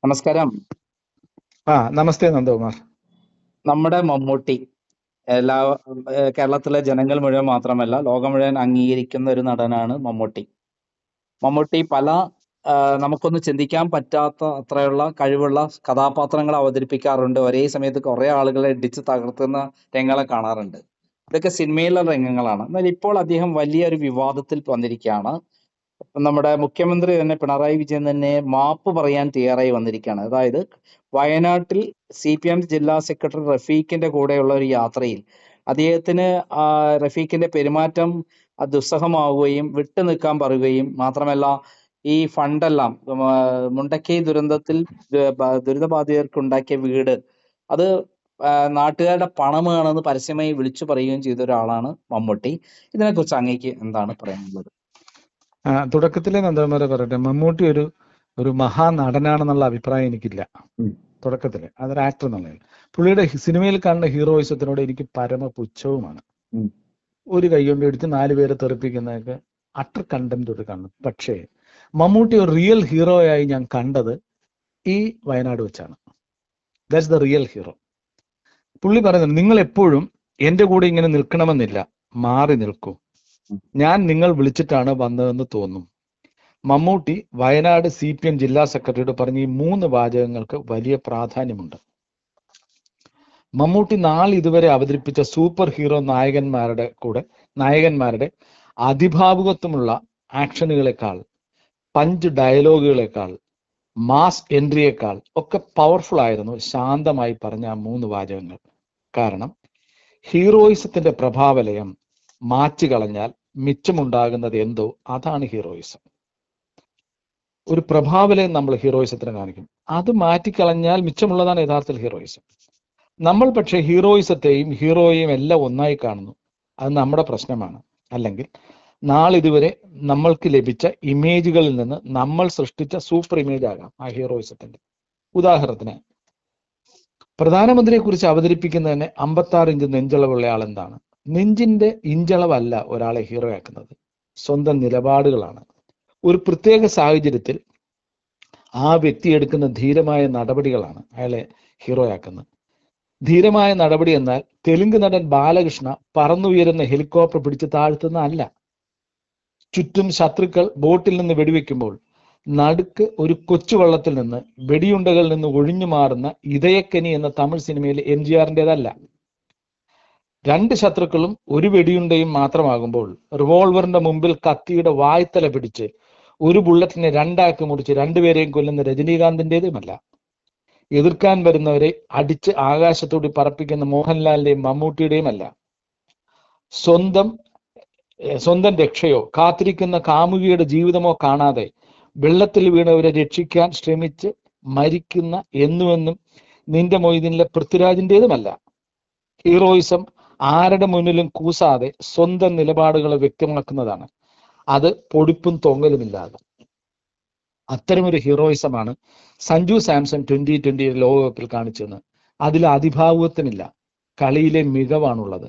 നമസ്കാരം. നമസ്തേ നന്ദകുമാർ. നമ്മുടെ മമ്മൂട്ടി എല്ലാ കേരളത്തിലെ ജനങ്ങൾ മുഴുവൻ മാത്രമല്ല ലോകം മുഴുവൻ അംഗീകരിക്കുന്ന ഒരു നടനാണ് മമ്മൂട്ടി. മമ്മൂട്ടി പല നമുക്കൊന്നും ചിന്തിക്കാൻ പറ്റാത്ത അത്രയുള്ള കഴിവുള്ള കഥാപാത്രങ്ങൾ അവതരിപ്പിക്കാറുണ്ട്. ഒരേ സമയത്ത് കുറെ ആളുകളെ ഇടിച്ച് തകർത്തുന്ന രംഗങ്ങളെ കാണാറുണ്ട്. ഇതൊക്കെ സിനിമയിലുള്ള രംഗങ്ങളാണ്. എന്നാൽ ഇപ്പോൾ അദ്ദേഹം വലിയൊരു വിവാദത്തിൽ വന്നിരിക്കുകയാണ്. നമ്മുടെ മുഖ്യമന്ത്രി തന്നെ പിണറായി വിജയൻ തന്നെ മാപ്പ് പറയാൻ തയ്യാറായി വന്നിരിക്കുകയാണ്. അതായത് വയനാട്ടിൽ CPM ജില്ലാ സെക്രട്ടറി റഫീഖിന്റെ കൂടെയുള്ള ഒരു യാത്രയിൽ അദ്ദേഹത്തിന് റഫീഖിന്റെ പെരുമാറ്റം ദുസ്സഹമാവുകയും വിട്ടു നിൽക്കാൻ പറയുകയും മാത്രമല്ല ഈ ഫണ്ടെല്ലാം മുണ്ടക്കൈ ദുരന്തത്തിൽ ദുരിതബാധിതർക്ക് ഉണ്ടാക്കിയ വീട് അത് നാട്ടുകാരുടെ പണമാണെന്ന് പരസ്യമായി വിളിച്ചു പറയുകയും ചെയ്ത ഒരാളാണ് മമ്മൂട്ടി. ഇതിനെക്കുറിച്ച് അങ്ങേക്ക് എന്താണ് പറയാനുള്ളത്? തുടക്കത്തിലെ നന്ദകുമാരെ പറയട്ടെ, മമ്മൂട്ടി ഒരു മഹാനടനാണെന്നുള്ള അഭിപ്രായം എനിക്കില്ല. തുടക്കത്തില് അതൊരു ആക്ടർ എന്നുള്ളത്. പുള്ളിയുടെ സിനിമയിൽ കാണുന്ന ഹീറോയിസത്തിനോട് എനിക്ക് പരമ പുച്ഛവുമാണ്. ഒരു കൈ കൊണ്ട് എടുത്ത് 4 പേരെ തെറിപ്പിക്കുന്നതൊക്കെ അട്ടർ കണ്ടംപ്റ്റോട് കാണുന്നു. പക്ഷേ മമ്മൂട്ടി ഒരു റിയൽ ഹീറോയായി ഞാൻ കണ്ടത് ഈ വയനാട് വെച്ചാണ്. That's the real hero. പുള്ളി പറയുന്നത്, നിങ്ങൾ എപ്പോഴും എന്റെ കൂടെ ഇങ്ങനെ നിൽക്കണമെന്നില്ല, മാറി നിൽക്കൂ, ഞാൻ നിങ്ങൾ വിളിച്ചിട്ടാണ് വന്നതെന്ന് തോന്നും. മമ്മൂട്ടി വയനാട് CPM ജില്ലാ സെക്രട്ടറിയോട് പറഞ്ഞ ഈ 3 വാചകങ്ങൾക്ക് വലിയ പ്രാധാന്യമുണ്ട്. മമ്മൂട്ടി ഇതുവരെ അവതരിപ്പിച്ച സൂപ്പർ ഹീറോ നായകന്മാരുടെ അതിഭാവുകത്വമുള്ള ആക്ഷനുകളെക്കാൾ, പഞ്ച് ഡയലോഗുകളെക്കാൾ, മാസ് എൻട്രിയേക്കാൾ ഒക്കെ പവർഫുൾ ആയിരുന്നു ശാന്തമായി പറഞ്ഞ ആ 3 വാചകങ്ങൾ. കാരണം ഹീറോയിസത്തിന്റെ പ്രഭാവലയം മാച്ചു കളഞ്ഞാൽ മിച്ചമുണ്ടാകുന്നത് എന്തോ അതാണ് ഹീറോയിസം. ഒരു പ്രഭാവലയം നമ്മൾ ഹീറോയിസത്തിന് കാണിക്കും, അത് മാറ്റിക്കളഞ്ഞാൽ മിച്ചമുള്ളതാണ് യഥാർത്ഥത്തിൽ ഹീറോയിസം. നമ്മൾ പക്ഷേ ഹീറോയിസത്തെയും ഹീറോയെയും എല്ലാം ഒന്നായി കാണുന്നു. അത് നമ്മുടെ പ്രശ്നമാണ്. അല്ലെങ്കിൽ നാളിതുവരെ നമ്മൾക്ക് ലഭിച്ച ഇമേജുകളിൽ നിന്ന് നമ്മൾ സൃഷ്ടിച്ച സൂപ്പർ ഇമേജ് ആകാം ആ ഹീറോയിസത്തിന്റെ. ഉദാഹരണത്തിന്, പ്രധാനമന്ത്രിയെ കുറിച്ച് അവതരിപ്പിക്കുന്നതിന് 56 ഇഞ്ച് നെഞ്ചളവുള്ള ആൾ എന്താണ്? നെഞ്ചിന്റെ ഇഞ്ചളവല്ല ഒരാളെ ഹീറോ ആക്കുന്നത്, സ്വന്തം നിലപാടുകളാണ്. ഒരു പ്രത്യേക സാഹചര്യത്തിൽ ആ വ്യക്തി എടുക്കുന്ന ധീരമായ നടപടികളാണ് അയാളെ ഹീറോ ആക്കുന്നത്. ധീരമായ നടപടി എന്നാൽ തെലുങ്ക് നടൻ ബാലകൃഷ്ണ പറന്നുയരുന്ന ഹെലികോപ്റ്റർ പിടിച്ച് താഴ്ത്തുന്ന അല്ല. ചുറ്റും ശത്രുക്കൾ ബോട്ടിൽ നിന്ന് വെടിവെക്കുമ്പോൾ നടുക്ക് ഒരു കൊച്ചു വള്ളത്തിൽ നിന്ന് വെടിയുണ്ടകളിൽ നിന്ന് ഒഴിഞ്ഞു മാറുന്ന ഇതയക്കനി എന്ന തമിഴ് സിനിമയിലെ MGRന്റേതല്ല. 2 ശത്രുക്കളും ഒരു വെടിയുണ്ടയും മാത്രമാകുമ്പോൾ റിവോൾവറിന്റെ മുമ്പിൽ കത്തിയുടെ വായ്ത്തല പിടിച്ച് ഒരു ബുള്ളറ്റിനെ 2 ആക്കി മുറിച്ച് 2 പേരെയും കൊല്ലുന്ന രജനീകാന്തിൻ്റെതുമല്ല. എതിർക്കാൻ വരുന്നവരെ അടിച്ച് ആകാശത്തോടി പറപ്പിക്കുന്ന മോഹൻലാലിന്റെയും മമ്മൂട്ടിയുടെയും അല്ല. സ്വന്തം രക്ഷയോ കാത്തിരിക്കുന്ന കാമുകിയുടെ ജീവിതമോ കാണാതെ വെള്ളത്തിൽ വീണവരെ രക്ഷിക്കാൻ ശ്രമിച്ച് മരിക്കുന്ന എന്നുമെന്നും നിന്റെ മൊയ്തീനിലെ പൃഥ്വിരാജിൻ്റെതുമല്ല. ഹീറോയിസം ആരുടെ മുന്നിലും കൂസാതെ സ്വന്തം നിലപാടുകളെ വ്യക്തമാക്കുന്നതാണ്. അത് പൊടിപ്പും തൊങ്ങലുമില്ലാതെ. അത്തരമൊരു ഹീറോയിസമാണ് സഞ്ജു സാംസൺ 2020 ലോകകപ്പിൽ കാണിച്ചെന്ന്. അതിൽ അതിഭാവുകത്വമില്ല, കളിയിലെ മികവാണുള്ളത്.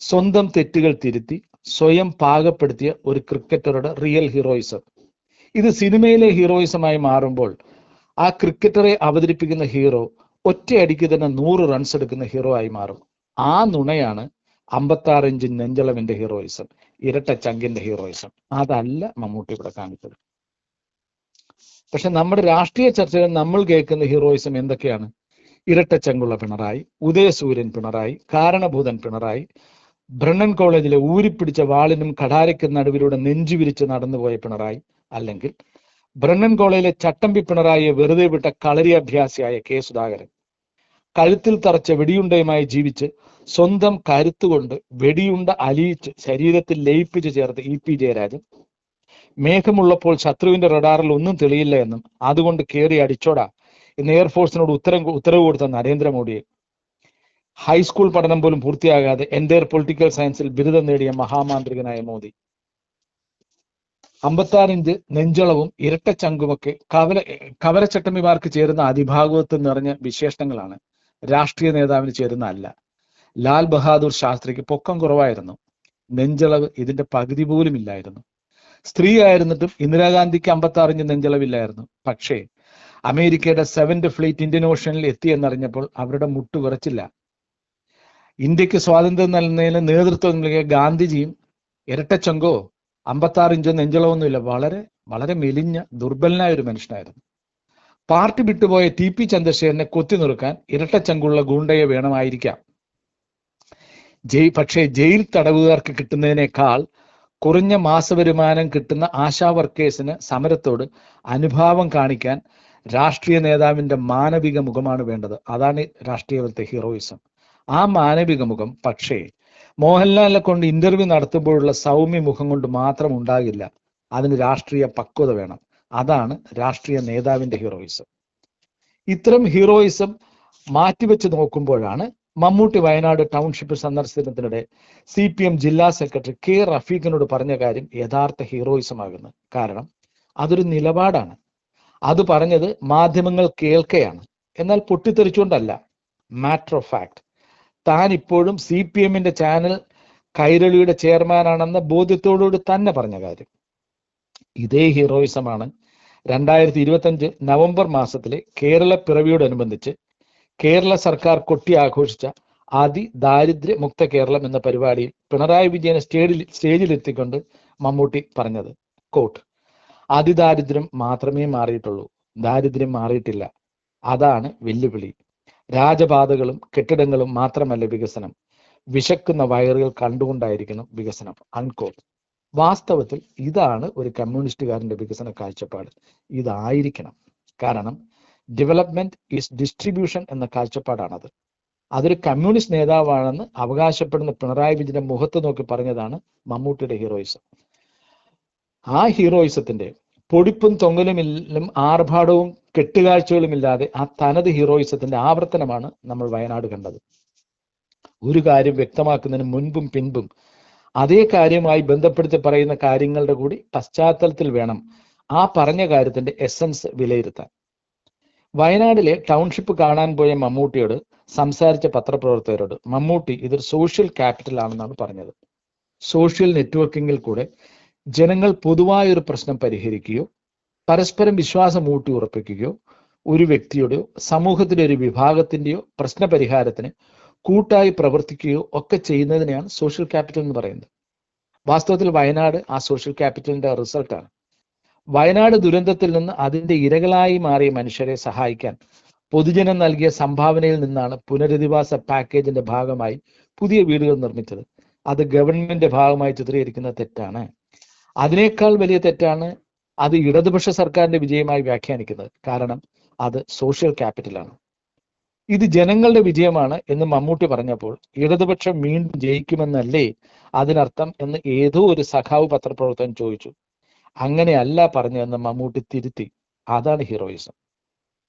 സ്വന്തം തെറ്റുകൾ തിരുത്തി സ്വയം പാകപ്പെടുത്തിയ ഒരു ക്രിക്കറ്ററുടെ റിയൽ ഹീറോയിസം. ഇത് സിനിമയിലെ ഹീറോയിസമായി മാറുമ്പോൾ ആ ക്രിക്കറ്ററെ അവതരിപ്പിക്കുന്ന ഹീറോ ഒറ്റയടിക്ക് തന്നെ 100 റൺസ് എടുക്കുന്ന ഹീറോ ആയി മാറും. ആ നുണയാണ് 56 ഇഞ്ച് നെഞ്ചളവിന്റെ ഹീറോയിസം, ഇരട്ട ചങ്കിന്റെ ഹീറോയിസം. അതല്ല മമ്മൂട്ടി ഇവിടെ കാണിച്ചത്. പക്ഷെ നമ്മുടെ രാഷ്ട്രീയ ചർച്ചകൾ നമ്മൾ കേൾക്കുന്ന ഹീറോയിസം എന്തൊക്കെയാണ്? ഇരട്ട ചങ്കുള്ള പിണറായി, ഉദയസൂര്യൻ പിണറായി, കാരണഭൂതൻ പിണറായി, ബ്രണ്ണൻ കോളേജിലെ ഊരിപ്പിടിച്ച വാളിനും കഠാരയ്ക്കും നടുവിലൂടെ നെഞ്ചുവിരിച്ച് നടന്നുപോയ പിണറായി, അല്ലെങ്കിൽ ബ്രണ്ണൻ കോളേജിലെ ചട്ടമ്പി പിണറായിയെ വെറുതെ വിട്ട കളരി അഭ്യാസിയായ K. സുധാകരൻ, കഴുത്തിൽ തറച്ച വെടിയുണ്ടയുമായി ജീവിച്ച് സ്വന്തം കരുത്തുകൊണ്ട് വെടിയുണ്ട അലിയിച്ച് ശരീരത്തിൽ ലയിപ്പിച്ച് ചേർത്ത് EP ജയരാജൻ, മേഘമുള്ളപ്പോൾ ശത്രുവിന്റെ റഡാറിൽ ഒന്നും തെളിയില്ല എന്നും അതുകൊണ്ട് കയറി അടിച്ചോടാ എന്ന് എയർഫോഴ്സിനോട് ഉത്തരവ് കൊടുത്ത നരേന്ദ്രമോദിയെ, ഹൈസ്കൂൾ പഠനം പോലും പൂർത്തിയാകാതെ എൻഡയർ പൊളിറ്റിക്കൽ സയൻസിൽ ബിരുദം നേടിയ മഹാമാന്ത്രികനായ മോദി, 56 ഇഞ്ച് നെഞ്ചളവും ഇരട്ട ചങ്കുമൊക്കെ കവരച്ചട്ടമ്പിമാർക്ക് ചേരുന്ന അതിഭാഗവത്വം നിറഞ്ഞ വിശേഷണങ്ങളാണ്, രാഷ്ട്രീയ നേതാവിന് ചേരുന്ന അല്ല. ലാൽ ബഹാദൂർ ശാസ്ത്രിക്ക് പൊക്കം കുറവായിരുന്നു, നെഞ്ചളവ് ഇതിന്റെ പകുതി പോലും ഇല്ലായിരുന്നു. സ്ത്രീ ആയിരുന്നിട്ടും ഇന്ദിരാഗാന്ധിക്ക് 56 ഇഞ്ച് നെഞ്ചളവില്ലായിരുന്നു. പക്ഷേ അമേരിക്കയുടെ 7th ഫ്ലീറ്റ് ഇന്ത്യൻ ഓഷ്യനിൽ എത്തിയെന്നറിഞ്ഞപ്പോൾ അവരുടെ മുട്ട് വിറച്ചില്ല. ഇന്ത്യക്ക് സ്വാതന്ത്ര്യം നൽകുന്നതിന് നേതൃത്വം നൽകിയ ഗാന്ധിജിയും ഇരട്ടച്ചങ്കോ 56 ഇഞ്ചോ നെഞ്ചളവൊന്നുമില്ല, വളരെ വളരെ മെലിഞ്ഞ ദുർബലനായ ഒരു മനുഷ്യനായിരുന്നു. പാർട്ടി വിട്ടുപോയ TP ചന്ദ്രശേഖരനെ കൊത്തി നിറുക്കാൻ ഇരട്ടച്ചങ്കുള്ള ഗൂണ്ടയെ വേണമായിരിക്കാം. പക്ഷേ ജയിൽ തടവുകാർക്ക് കിട്ടുന്നതിനേക്കാൾ കുറഞ്ഞ മാസവരുമാനം കിട്ടുന്ന ആശാ വർക്കേഴ്സിന് സമരത്തോട് അനുഭാവം കാണിക്കാൻ രാഷ്ട്രീയ നേതാവിന്റെ മാനവിക മുഖമാണ് വേണ്ടത്. അതാണ് രാഷ്ട്രീയത്തെ ഹീറോയിസം. ആ മാനവിക മുഖം പക്ഷേ മോഹൻലാലിനെ കൊണ്ട് ഇന്റർവ്യൂ നടത്തുമ്പോഴുള്ള സൗമ്യ മുഖം കൊണ്ട് മാത്രം ഉണ്ടാകില്ല. അതിന് രാഷ്ട്രീയ പക്വത വേണം. അതാണ് രാഷ്ട്രീയ നേതാവിന്റെ ഹീറോയിസം. ഇത്തരം ഹീറോയിസം മാറ്റിവെച്ച് നോക്കുമ്പോഴാണ് മമ്മൂട്ടി വയനാട് ടൗൺഷിപ്പ് സന്ദർശനത്തിനിടെ CPM ജില്ലാ സെക്രട്ടറി K. റഫീഖിനോട് പറഞ്ഞ കാര്യം യഥാർത്ഥ ഹീറോയിസം ആകുന്നത്. കാരണം അതൊരു നിലപാടാണ്. അത് പറഞ്ഞത് മാധ്യമങ്ങൾ കേൾക്കെയാണ്, എന്നാൽ പൊട്ടിത്തെറിച്ചുകൊണ്ടല്ല. Matter of fact. താൻ ഇപ്പോഴും CPMന്റെ ചാനൽ കൈരളിയുടെ ചെയർമാനാണെന്ന ബോധ്യത്തോടുകൂടി തന്നെ പറഞ്ഞ കാര്യം. ഇതേ ഹീറോയിസമാണ് 2025 നവംബർ മാസത്തിലെ കേരള പിറവിയോടനുബന്ധിച്ച് കേരള സർക്കാർ കൊട്ടി ആഘോഷിച്ച അതിദാരിദ്ര്യ മുക്ത കേരളം എന്ന പരിപാടിയിൽ പിണറായി വിജയനെ സ്റ്റേജിലെത്തിക്കൊണ്ട് മമ്മൂട്ടി പറഞ്ഞത്. കോട്ട്: അതിദാരിദ്ര്യം മാത്രമേ മാറിയിട്ടുള്ളൂ, ദാരിദ്ര്യം മാറിയിട്ടില്ല. അതാണ് വെല്ലുവിളി. രാജപാതകളും കെട്ടിടങ്ങളും മാത്രമല്ല വികസനം, വിശക്കുന്ന വയറുകൾ കണ്ടുകൊണ്ടായിരിക്കണം വികസനം. അൺകോട്ട്. വാസ്തവത്തിൽ ഇതാണ് ഒരു കമ്മ്യൂണിസ്റ്റുകാരന്റെ വികസന കാഴ്ചപ്പാട്. ഇതായിരിക്കണം. കാരണം ഡെവലപ്മെന്റ് ഈസ് ഡിസ്ട്രിബ്യൂഷൻ എന്ന കാഴ്ചപ്പാടാണത്. അതൊരു കമ്മ്യൂണിസ്റ്റ് നേതാവാണെന്ന് അവകാശപ്പെടുന്ന പിണറായി വിജയന്റെ മുഖത്ത് നോക്കി പറഞ്ഞതാണ് മമ്മൂട്ടിയുടെ ഹീറോയിസം. ആ ഹീറോയിസത്തിന്റെ പൊടിപ്പും തൊങ്ങലുമില്ലും ആർഭാടവും കെട്ടുകാഴ്ചകളുമില്ലാതെ ആ തനത് ഹീറോയിസത്തിന്റെ ആവർത്തനമാണ് നമ്മൾ വയനാട് കണ്ടത്. ഒരു കാര്യം വ്യക്തമാക്കുന്നതിന് മുൻപും പിൻപും അതേ കാര്യമായി ബന്ധപ്പെടുത്തി പറയുന്ന കാര്യങ്ങളുടെ കൂടി പശ്ചാത്തലത്തിൽ വേണം ആ പറഞ്ഞ കാര്യത്തിന്റെ എസൻസ് വിലയിരുത്താൻ. വയനാട്ടിലെ ടൗൺഷിപ്പ് കാണാൻ പോയ മമ്മൂട്ടിയോട് സംസാരിച്ച പത്രപ്രവർത്തകരോട് മമ്മൂട്ടി ഇതൊരു സോഷ്യൽ ക്യാപിറ്റൽ ആണെന്നാണ് പറഞ്ഞത്. സോഷ്യൽ നെറ്റ്വർക്കിങ്ങിൽ കൂടെ ജനങ്ങൾ പൊതുവായൊരു പ്രശ്നം പരിഹരിക്കുകയോ പരസ്പരം വിശ്വാസം ഊട്ടി ഉറപ്പിക്കുകയോ ഒരു വ്യക്തിയുടെയോ സമൂഹത്തിലെ ഒരു വിഭാഗത്തിന്റെയോ പ്രശ്നപരിഹാരത്തിന് കൂട്ടായി പ്രവർത്തിക്കുകയോ ഒക്കെ ചെയ്യുന്നതിനെയാണ് സോഷ്യൽ ക്യാപിറ്റൽ എന്ന് പറയുന്നത്. വാസ്തവത്തിൽ വയനാട് ആ സോഷ്യൽ ക്യാപിറ്റലിന്റെ റിസൾട്ടാണ്. വയനാട് ദുരന്തത്തിൽ നിന്ന് അതിന്റെ ഇരകളായി മാറിയ മനുഷ്യരെ സഹായിക്കാൻ പൊതുജനം നൽകിയ സംഭാവനയിൽ നിന്നാണ് പുനരധിവാസ പാക്കേജിന്റെ ഭാഗമായി പുതിയ വീടുകൾ നിർമ്മിച്ചത്. അത് ഗവൺമെന്റിന്റെ ഭാഗമായി ചിത്രീകരിക്കുന്ന തെറ്റാണ്. അതിനേക്കാൾ വലിയ തെറ്റാണ് അത് ഇടതുപക്ഷ സർക്കാരിന്റെ വിജയമായി വ്യാഖ്യാനിക്കുന്നത്. കാരണം അത് സോഷ്യൽ ക്യാപിറ്റലാണ്. ഇത് ജനങ്ങളുടെ വിജയമാണ് എന്ന് മമ്മൂട്ടി പറഞ്ഞപ്പോൾ ഇടതുപക്ഷം വീണ്ടും ജയിക്കുമെന്നല്ലേ അതിനർത്ഥം എന്ന് ഏതോ ഒരു സഖാവ് പത്രപ്രവർത്തകൻ ചോദിച്ചു. അങ്ങനെയല്ല പറഞ്ഞതെന്ന് മമ്മൂട്ടി തിരുത്തി. അതാണ് ഹീറോയിസം.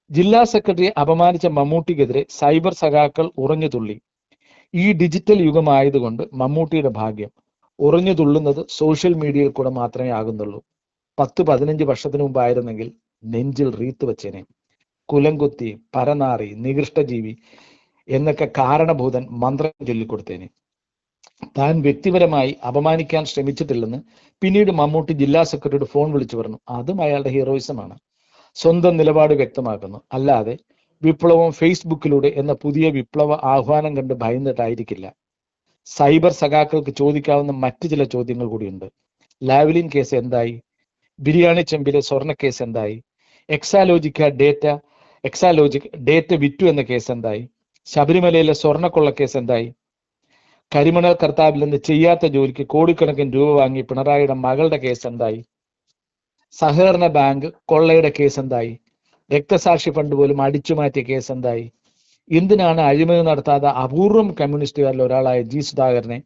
ജില്ലാ സെക്രട്ടറിയെ അപമാനിച്ച മമ്മൂട്ടിക്കെതിരെ സൈബർ സഖാക്കൾ ഉറഞ്ഞു തുള്ളി. ഈ ഡിജിറ്റൽ യുഗമായതുകൊണ്ട് മമ്മൂട്ടിയുടെ ഭാഗ്യം, ഉറഞ്ഞു തുള്ളുന്നത് സോഷ്യൽ മീഡിയയിൽ കൂടെ മാത്രമേ ആകുന്നുള്ളൂ. 10-15 വർഷത്തിന് മുമ്പായിരുന്നെങ്കിൽ നെഞ്ചിൽ റീത്ത് വെച്ചേനെ. കുലംകുത്തി, പരനാറി, നികൃഷ്ടജീവി എന്നൊക്കെ കാരണഭൂതൻ മന്ത്രം ചൊല്ലിക്കൊടുത്തേനെ. താൻ വ്യക്തിപരമായി അപമാനിക്കാൻ ശ്രമിച്ചിട്ടില്ലെന്ന് പിന്നീട് മമ്മൂട്ടി ജില്ലാ സെക്രട്ടറിയോട് ഫോൺ വിളിച്ചു പറഞ്ഞു. അതും അയാളുടെ ഹീറോയിസമാണ്. സ്വന്തം നിലപാട് വ്യക്തമാക്കുന്നു. അല്ലാതെ വിപ്ലവം ഫേസ്ബുക്കിലൂടെ എന്ന പുതിയ വിപ്ലവ ആഹ്വാനം കണ്ട് ഭയന്നിട്ടായിരിക്കില്ല. സൈബർ സഖാക്കൾക്ക് ചോദിക്കാവുന്ന മറ്റു ചില ചോദ്യങ്ങൾ കൂടിയുണ്ട്. ലാവ്ലിൻ കേസ് എന്തായി? ബിരിയാണി ചെമ്പിലെ സ്വർണ്ണ കേസ് എന്തായി? എക്സാലോജിക് ഡേറ്റ വിറ്റു എന്ന കേസ് എന്തായി? ശബരിമലയിലെ സ്വർണ്ണക്കൊള്ള കേസ് എന്തായി? കരിമണൽ കർത്താവിൽ നിന്ന് ചെയ്യാത്ത ജോലിക്ക് കോടിക്കണക്കിന് രൂപ വാങ്ങി പിണറായിയുടെ മകളുടെ കേസ് എന്തായി? സഹകരണ ബാങ്ക് കൊള്ളയുടെ കേസ് എന്തായി? രക്തസാക്ഷി ഫണ്ട് പോലും അടിച്ചുമാറ്റിയ കേസ് എന്തായി? എന്തിനാണ് അഴിമതി നടത്താതെ അപൂർവം കമ്മ്യൂണിസ്റ്റുകാരിൽ ഒരാളായ G. സുധാകരനെ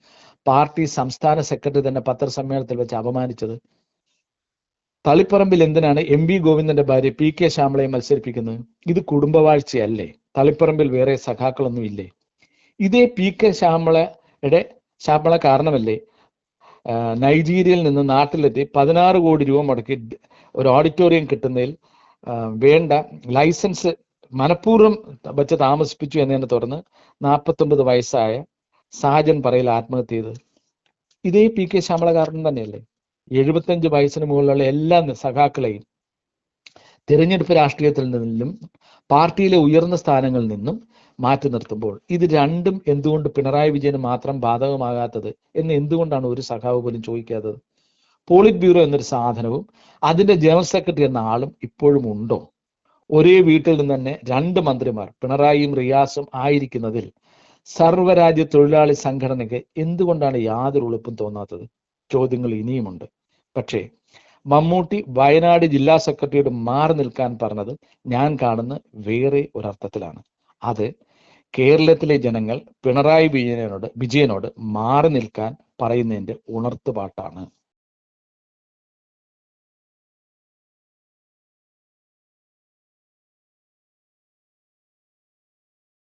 പാർട്ടി സംസ്ഥാന സെക്രട്ടറി തന്നെ പത്രസമ്മേളനത്തിൽ വെച്ച് അപമാനിച്ചത്? തളിപ്പറമ്പിൽ എന്തിനാണ് MP ഗോവിന്ദന്റെ ഭാര്യ PK ശ്യാമളയെ മത്സരിപ്പിക്കുന്നത്? ഇത് കുടുംബവാഴ്ചയല്ലേ? തളിപ്പറമ്പിൽ വേറെ സഖാക്കളൊന്നും ഇല്ലേ? ഇതേ PK ശ്യാമള കാരണമല്ലേ നൈജീരിയയിൽ നിന്ന് നാട്ടിലെത്തി 16 കോടി രൂപ മുടക്കി ഒരു ഓഡിറ്റോറിയം കിട്ടുന്നതിൽ വേണ്ട ലൈസൻസ് മനഃപൂർവ്വം വെച്ച് താമസിപ്പിച്ചു എന്നതിനെ തുടർന്ന് 49 വയസ്സായ സാജൻ പറയിൽ ആത്മഹത്യ ചെയ്തത് ഇതേ PK ശ്യാമള കാരണം തന്നെയല്ലേ? 75 വയസ്സിന് മുകളിലുള്ള എല്ലാ സഖാക്കളെയും തിരഞ്ഞെടുപ്പ് രാഷ്ട്രീയത്തിൽ നിന്നും പാർട്ടിയിലെ ഉയർന്ന സ്ഥാനങ്ങളിൽ നിന്നും മാറ്റി നിർത്തുമ്പോൾ ഇത് രണ്ടും എന്തുകൊണ്ട് പിണറായി വിജയന് മാത്രം ബാധകമാകാത്തത് എന്ന് എന്തുകൊണ്ടാണ് ഒരു സഖാവ് പോലും ചോദിക്കാത്തത്? പോളിറ്റ് ബ്യൂറോ എന്നൊരു സാധനവും അതിന്റെ ജനറൽ സെക്രട്ടറി എന്ന ആളും ഇപ്പോഴും ഉണ്ടോ? ഒരേ വീട്ടിൽ നിന്ന് തന്നെ 2 മന്ത്രിമാർ പിണറായിയും റിയാസും ആയിരിക്കുന്നതിൽ സർവ്വരാജ്യ തൊഴിലാളി സംഘടനയ്ക്ക് എന്തുകൊണ്ടാണ് യാതൊരു എളുപ്പം തോന്നാത്തത്? ചോദ്യങ്ങൾ ഇനിയുമുണ്ട്. പക്ഷേ മമ്മൂട്ടി വയനാട് ജില്ലാ സെക്രട്ടറിയോട് മാറി നിൽക്കാൻ പറഞ്ഞത് ഞാൻ കാണുന്ന വേറെ ഒരർത്ഥത്തിലാണ്. അത് കേരളത്തിലെ ജനങ്ങൾ പിണറായി വിജയനോട് മാറി നിൽക്കാൻ പറയുന്നതിന്റെ ഉണർത്തുപാട്ടാണ്.